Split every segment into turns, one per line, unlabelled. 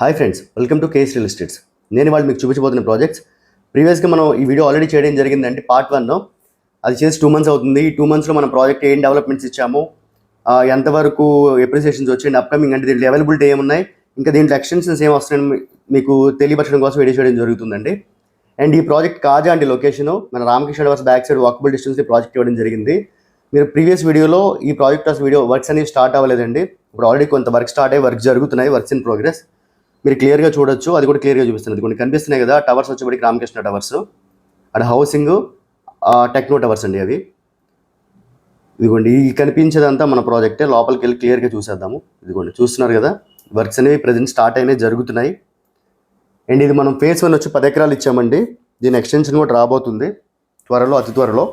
Hi friends, welcome to case real estates. నేను వాళ్ళు మీకు చూపించబోతున్న ప్రాజెక్ట్స్ ప్రీవియస్గా మనం ఈ వీడియో ఆల్రెడీ చేయడం జరిగిందంటే పార్ట్ 1 అది చేసి 2 months అవుతుంది. ఈ 2 monthsలో మన ప్రాజెక్ట్ ఏం డెవలప్మెంట్స్ ఇచ్చాము, ఎంతవరకు ఎప్రిసియేషన్స్ వచ్చి అప్కమింగ్ అంటే దీంట్లో అవైలబిలిటీ ఏమున్నాయి, ఇంకా దీంట్లో ఎక్స్టెన్షన్స్ ఏం వస్తున్నాయని మీకు తెలియపరచడం కోసం వీడియో చేయడం జరుగుతుందండి. అండ్ ఈ ప్రాజెక్ట్ కాజా అండి లొకేషను మన Ramakrishna towers back side walkable distance project ఇవ్వడం జరిగింది. మీరు ప్రీవియస్ వీడియోలో ఈ ప్రాజెక్ట్ వీడియో వర్క్స్ అనేవి స్టార్ట్ అవ్వలేదండి. ఇప్పుడు ఆల్రెడీ కొంత వర్క్ స్టార్ట్ అయ్యి వర్క్ జరుగుతున్నాయి, వర్క్స్ ఇన్ ప్రోగ్రెస్. మీరు క్లియర్గా చూడొచ్చు, అది కూడా క్లియర్గా చూపిస్తున్నది. కొన్ని కనిపిస్తున్నాయి కదా టవర్స్ వచ్చేప్పటికి రామకృష్ణ టవర్స్, అక్కడ హౌసింగ్ టెక్నో టవర్స్ అండి అవి. ఇదిగోండి ఈ కనిపించేదంతా మన ప్రాజెక్టే. లోపలికి వెళ్ళి క్లియర్గా చూసేద్దాము. ఇదిగోండి చూస్తున్నారు కదా, వర్క్స్ అనేవి ప్రజెంట్ స్టార్ట్ అయినాయి, జరుగుతున్నాయి. అండ్ ఇది మనం ఫేజ్ 1 వచ్చి 10 ఎకరాలు ఇచ్చామండి. దీని ఎక్స్టెన్షన్ కూడా రాబోతుంది త్వరలో, అతి త్వరలో.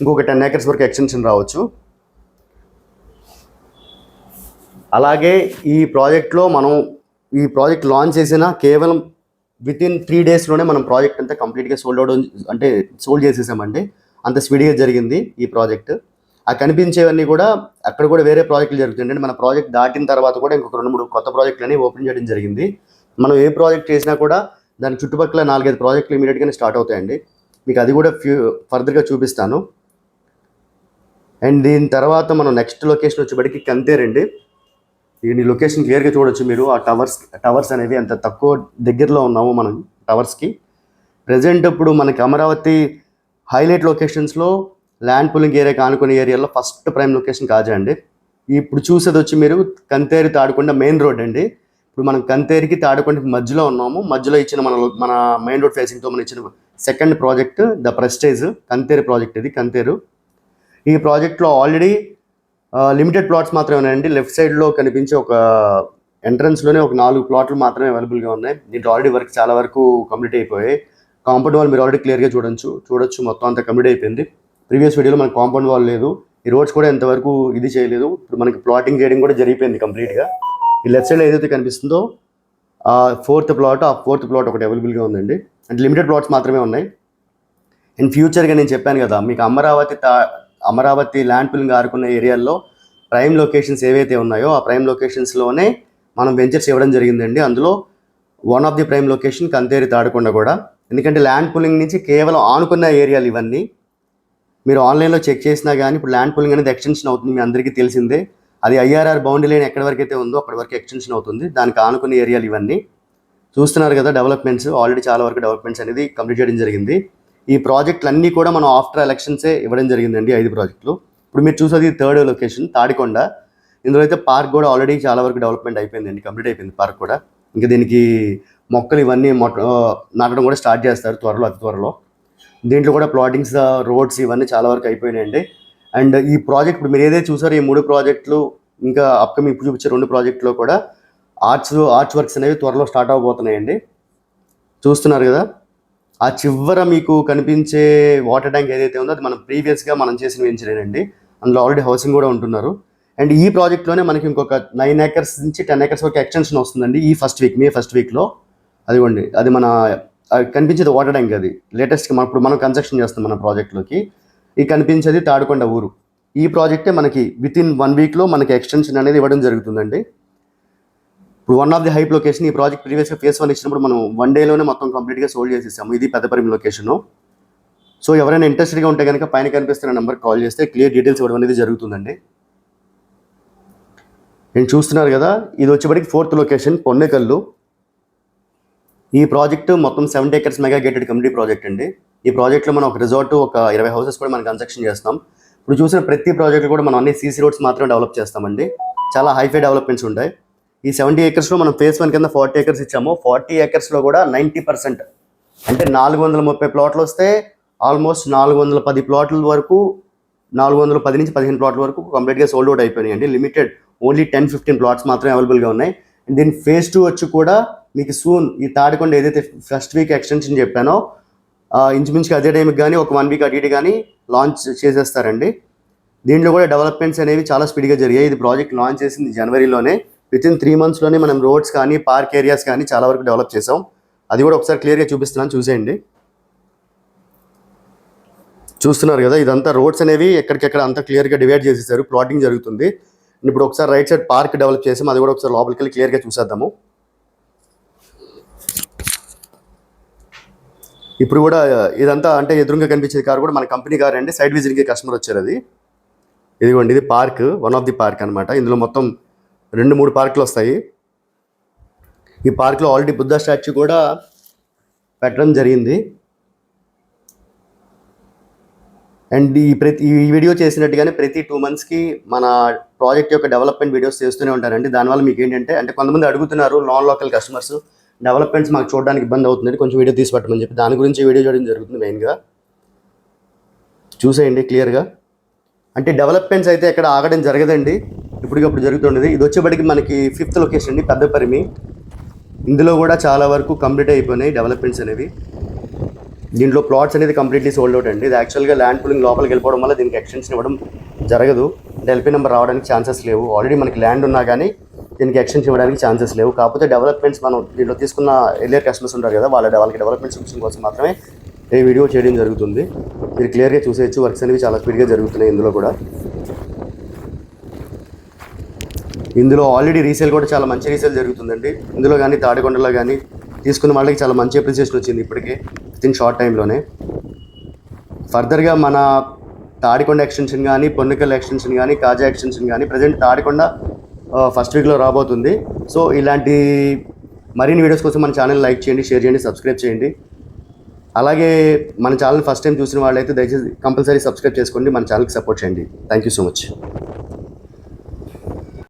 ఇంకొక 10 acres వరకు ఎక్స్టెన్షన్ రావచ్చు. అలాగే ఈ ప్రాజెక్ట్లో మనం ఈ ప్రాజెక్ట్ లాంచ్ చేసిన కేవలం వితిన్ 3 daysలోనే మనం ప్రాజెక్ట్ అంతా కంప్లీట్గా సోల్డ్ చేసేసామండి. అంత స్పీడ్గా జరిగింది ఈ ప్రాజెక్ట్. ఆ కనిపించేవన్నీ కూడా అక్కడ కూడా వేరే ప్రాజెక్టులు జరుగుతుందండి. మన ప్రాజెక్ట్ దాటిన తర్వాత కూడా ఇంకొక 2-3 కొత్త ప్రాజెక్టులని ఓపెన్ చేయడం జరిగింది. మనం ఏ ప్రాజెక్ట్ చేసినా కూడా దాని చుట్టుపక్కల 4-5 ప్రాజెక్టులు ఇమీడియట్గానే స్టార్ట్ అవుతాయండి. మీకు అది కూడా ఫర్దర్గా చూపిస్తాను. అండ్ దీని తర్వాత మనం నెక్స్ట్ లొకేషన్ వచ్చేప్పటికి కంతేరండి. ఈ లొకేషన్ క్లియర్గా చూడొచ్చు మీరు. ఆ టవర్స్ అనేవి ఎంత తక్కువ దగ్గరలో ఉన్నాము మనం టవర్స్కి. ప్రజెంట్ ఇప్పుడు మనకి అమరావతి హైలైట్ లొకేషన్స్లో ల్యాండ్ పూలింగ్ ఏరియా ఆనుకునే ఏరియాలో ఫస్ట్ ప్రైమ్ లొకేషన్ కాజా అండి. ఇప్పుడు చూసేది వచ్చి మీరు కంతేరు తాడుకొండ మెయిన్ రోడ్ అండి. ఇప్పుడు మనం కంతేరికి తాడుకొండకి మధ్యలో ఉన్నాము. మధ్యలో ఇచ్చిన మన మెయిన్ రోడ్ ఫేసింగ్తో మనం ఇచ్చిన second project the prestige Kantheru project. ఇది కంతేరు. ఈ ప్రాజెక్ట్లో ఆల్రెడీ లిమిటెడ్ ప్లాట్స్ మాత్రమే ఉన్నాయండి. లెఫ్ట్ సైడ్లో కనిపించే ఒక ఎంట్రన్స్లోనే ఒక 4 ప్లాట్లు మాత్రమే అవైలబుల్గా ఉన్నాయి. దీంట్లో ఆల్రెడీ వర్క్ చాలా వరకు కంప్లీట్ అయిపోయాయి. కాంపౌండ్ వాల్ మీరు ఆల్రెడీ క్లియర్గా చూడొచ్చు మొత్తం అంతా కంప్లీట్ అయిపోయింది. ప్రీవియస్ వీడియోలో మనకు కాంపౌండ్ వాల్ లేదు, ఈ రోడ్స్ కూడా ఎంతవరకు ఇది చేయలేదు. ఇప్పుడు మనకి ప్లాటింగ్ చేయడం కూడా జరిగిపోయింది కంప్లీట్గా. ఈ లెఫ్ట్ సైడ్లో ఏదైతే కనిపిస్తుందో ఆ ఫోర్త్ ప్లాట్ ఒకటి అవైలబుల్గా ఉందండి. అంటే లిమిటెడ్ ప్లాట్స్ మాత్రమే ఉన్నాయి. ఇన్ ఫ్యూచర్గా నేను చెప్పాను కదా మీకు అమరావతి ల్యాండ్ పూలింగ్ ఆడుకున్న ఏరియాల్లో ప్రైమ్ లొకేషన్స్ ఏవైతే ఉన్నాయో ఆ ప్రైమ్ లొకేషన్స్లోనే మనం వెంచర్స్ ఇవ్వడం జరిగిందండి. అందులో one of the prime location Kanteru Tadikonda కూడా. ఎందుకంటే ల్యాండ్ పూలింగ్ నుంచి కేవలం ఆనుకున్న ఏరియాలు ఇవన్నీ. మీరు ఆన్లైన్లో చెక్ చేసినా కానీ ఇప్పుడు ల్యాండ్ పూలింగ్ అనేది ఎక్స్టెన్షన్ అవుతుంది, మీ అందరికీ తెలిసిందే. అది ఐఆర్ఆర్ బౌండరీ లైన్ ఎక్కడి వరకు అయితే ఉందో అక్కడి వరకు ఎక్స్టెన్షన్ అవుతుంది. దానికి ఆనుకున్న ఏరియాలు ఇవన్నీ చూస్తున్నారు కదా. డెవలప్మెంట్స్ ఆల్రెడీ చాలా వరకు డెవలప్మెంట్స్ అనేది కంప్లీట్ చేయడం జరిగింది. ఈ ప్రాజెక్టులు అన్నీ కూడా మనం ఆఫ్టర్ ఎలక్షన్సే ఇవ్వడం జరిగిందండి, 5 ప్రాజెక్టులు. ఇప్పుడు మీరు చూసేది 3rd లొకేషన్ తాడికొండ. ఇందులో అయితే పార్క్ కూడా ఆల్రెడీ చాలా వరకు డెవలప్మెంట్ అయిపోయిందండి, కంప్లీట్ అయిపోయింది పార్క్ కూడా. ఇంకా దీనికి మొక్కలు ఇవన్నీ నాటడం కూడా స్టార్ట్ చేస్తారు త్వరలో, అతి త్వరలో. దీంట్లో కూడా ప్లాటింగ్స్, రోడ్స్ ఇవన్నీ చాలా వరకు అయిపోయినాయండి. అండ్ ఈ ప్రాజెక్ట్ ఇప్పుడు మీరు ఏదైతే చూసారో ఈ 3 ప్రాజెక్టులు ఇంకా అప్కమింగ్ ఇప్పుడు చూపించే 2 ప్రాజెక్టులో కూడా ఆర్చ్ వర్క్స్ అనేవి త్వరలో స్టార్ట్ అవబోతున్నాయండి. చూస్తున్నారు కదా. ఆ చివర మీకు కనిపించే వాటర్ ట్యాంక్ ఏదైతే ఉందో అది మనం ప్రీవియస్గా చేసిన వెంచరేనండి. అందులో ఆల్రెడీ హౌసింగ్ కూడా ఉంటున్నారు. అండ్ ఈ ప్రాజెక్ట్లోనే మనకి ఇంకొక 9 acres నుంచి 10 acres వరకు ఎక్స్టెన్షన్ వస్తుందండి ఈ మే ఫస్ట్ వీక్లో. అదిగోండి అది మన కనిపించేది వాటర్ ట్యాంక్. అది లేటెస్ట్గా ఇప్పుడు మనం కన్స్ట్రక్షన్ చేస్తాం మన ప్రాజెక్ట్లోకి. ఈ కనిపించేది తాడుకొండ ఊరు. ఈ ప్రాజెక్టే మనకి వితిన్ 1 weekలో మనకి ఎక్స్టెన్షన్ అనేది ఇవ్వడం జరుగుతుందండి. ఇప్పుడు one of the hype location. ఈ ప్రాజెక్ట్ ప్రీవియస్గా ఫేజ్ 1 ఇచ్చినప్పుడు మనం 1 dayలోనే మొత్తం కంప్లీట్గా సోల్డ్ చేసేసాము. ఇది పెద్దపరిమి లొకేషను. సో ఎవరైనా ఇంట్రెస్టెడ్గా ఉంటే కనుక పైన కనిపిస్తున్న నెంబర్కి కాల్ చేస్తే క్లియర్ డీటెయిల్స్ ఇవ్వడం అనేది జరుగుతుందండి. నేను చూస్తున్నారు కదా, ఇది వచ్చేప్పటికి 4th లొకేషన్ పొన్నెకల్లు. ఈ ప్రాజెక్టు మొత్తం 70 acres mega gated community project అండి. ఈ ప్రాజెక్ట్లో మనం ఒక రిసార్ట్, ఒక 20 houses కూడా మనం కన్స్ట్రక్షన్ చేస్తాం. ఇప్పుడు చూసిన ప్రతి ప్రాజెక్టు కూడా మనం అన్ని సీసీ రోడ్స్ మాత్రమే డెవలప్ చేస్తామండి. చాలా హైఫై డెవలప్మెంట్స్ ఉంటాయి. ఈ 70 acresలో మనం ఫేజ్ 1 కింద 40 acres ఇచ్చాము. 40 acresలో కూడా 90% అంటే 430 ప్లాట్లు వస్తే ఆల్మోస్ట్ 410 ప్లాట్ల వరకు, 410 నుంచి 15 ప్లాట్ల వరకు కంప్లీట్గా సోల్డ్ అవుట్ అయిపోయినాయి అండి. లిమిటెడ్ ఓన్లీ 10-15 ప్లాట్స్ మాత్రమే అవైలబుల్గా ఉన్నాయి. దీని ఫేజ్ 2 వచ్చి కూడా మీకు సూన్ ఈ తాడికొండ ఏదైతే ఫస్ట్ వీక్ ఎక్స్టెన్షన్ చెప్పానో ఇంచుమించుగా అదే టైంకి కానీ ఒక 1 week అటు ఇటు కానీ లాంచ్ చేసేస్తారండి. దీంట్లో కూడా డెవలప్మెంట్స్ అనేవి చాలా స్పీడ్గా జరిగాయి. ఇది ప్రాజెక్ట్ లాంచ్ చేసింది జనవరిలోనే. వితిన్ 3 monthsలోనే మనం రోడ్స్ కానీ పార్క్ ఏరియాస్ కానీ చాలా వరకు డెవలప్ చేసాం. అది కూడా ఒకసారి క్లియర్గా చూపిస్తున్నాను, చూసేయండి. చూస్తున్నారు కదా, ఇదంతా రోడ్స్ అనేవి ఎక్కడికెక్కడ అంతా క్లియర్గా డివైడ్ చేసేసారు, ప్లాటింగ్ జరుగుతుంది. ఇప్పుడు ఒకసారి రైట్ సైడ్ పార్క్ డెవలప్ చేసాం, అది కూడా ఒకసారి లోపలికి వెళ్ళి క్లియర్గా చూసేద్దాము. ఇప్పుడు కూడా ఇదంతా అంటే ఎదురుగా కనిపించే కార్ కూడా మన కంపెనీ కార్ అండి. సైడ్ విజిటింగ్కి కస్టమర్ వచ్చారు. అది ఇదిగోండి, ఇది park, one of the park అనమాట. ఇందులో మొత్తం 2-3 పార్కులు వస్తాయి. ఈ పార్క్లో ఆల్రెడీ బుద్ధ స్టాచ్యూ కూడా పెట్టడం జరిగింది. అండ్ ఈ వీడియో చేసినట్టుగానే ప్రతి 2 monthsకి మన ప్రాజెక్ట్ యొక్క డెవలప్మెంట్ వీడియోస్ చేస్తూనే ఉంటారండి. దానివల్ల మీకు ఏంటంటే అంటే కొంతమంది అడుగుతున్నారు నాన్ లోకల్ కస్టమర్స్, డెవలప్మెంట్స్ మాకు చూడడానికి ఇబ్బంది అవుతుంది, కొంచెం వీడియో తీసి పెట్టమని చెప్పి దాని గురించి వీడియో చేయడం జరుగుతుంది. మెయిన్గా చూసేయండి క్లియర్గా. అంటే డెవలప్మెంట్స్ అయితే ఎక్కడ ఆగడం జరగదండి, ఇప్పటికప్పుడు జరుగుతుండేది. ఇది వచ్చేప్పటికి మనకి 5th లొకేషన్ అండి, పెద్దపరిమి. ఇందులో కూడా చాలా వరకు కంప్లీట్ అయిపోయినాయి డెవలప్మెంట్స్ అనేవి. దీంట్లో ప్లాట్స్ అనేది కంప్లీట్లీ సోల్డ్ అవుట్ అండి. ఇది యాక్చువల్గా ల్యాండ్ పూలింగ్ లోపలికి వెళ్ళిపోవడం వల్ల దీనికి ఎక్స్టెన్షన్ ఇవ్వడం జరగదు. అంటే ఎల్పీ నెంబర్ రావడానికి ఛాన్సెస్ లేవు. ఆల్రెడీ మనకి ల్యాండ్ ఉన్నా కానీ దీనికి ఎక్స్టెన్షన్ ఇవ్వడానికి ఛాన్సెస్ లేవు. కాకపోతే డెవలప్మెంట్స్ మనం దీంట్లో తీసుకున్న ఎలియర్ కస్టమర్స్ ఉంటారు కదా, వాళ్ళకి డెవలప్మెంట్ సొల్యూషన్ కోసం మాత్రమే ఈ వీడియో చేయడం జరుగుతుంది. మీరు క్లియర్గా చూసేయచ్చు. వర్క్స్ అనేవి చాలా స్పీడ్గా జరుగుతున్నాయి ఇందులో కూడా. ఇందులో ఆల్రెడీ రీసేల్ కూడా చాలా మంచి రీసేల్ జరుగుతుందండి. ఇందులో కానీ తాడికొండలో కానీ తీసుకున్న వాళ్ళకి చాలా మంచి అప్రిసియేషన్ వచ్చింది ఇప్పటికే వితిన్ షార్ట్ టైంలోనే. ఫర్దర్గా మన తాడికొండ ఎక్స్టెన్షన్ కానీ, పొన్నికల్ ఎక్స్టెన్షన్ కానీ, కాజా ఎక్స్టెన్షన్ కానీ ప్రజెంట్ తాడికొండ ఫస్ట్ వీక్లో రాబోతుంది. సో ఇలాంటి మరిన్ని వీడియోస్ కోసం మన ఛానల్ లైక్ చేయండి, షేర్ చేయండి, సబ్స్క్రైబ్ చేయండి. అలాగే మన ఛానల్ ఫస్ట్ టైం చూసిన వాళ్ళైతే దయచేసి కంపల్సరీ సబ్స్క్రైబ్ చేసుకోండి, మన ఛానల్కి సపోర్ట్ చేయండి. Thank you so much.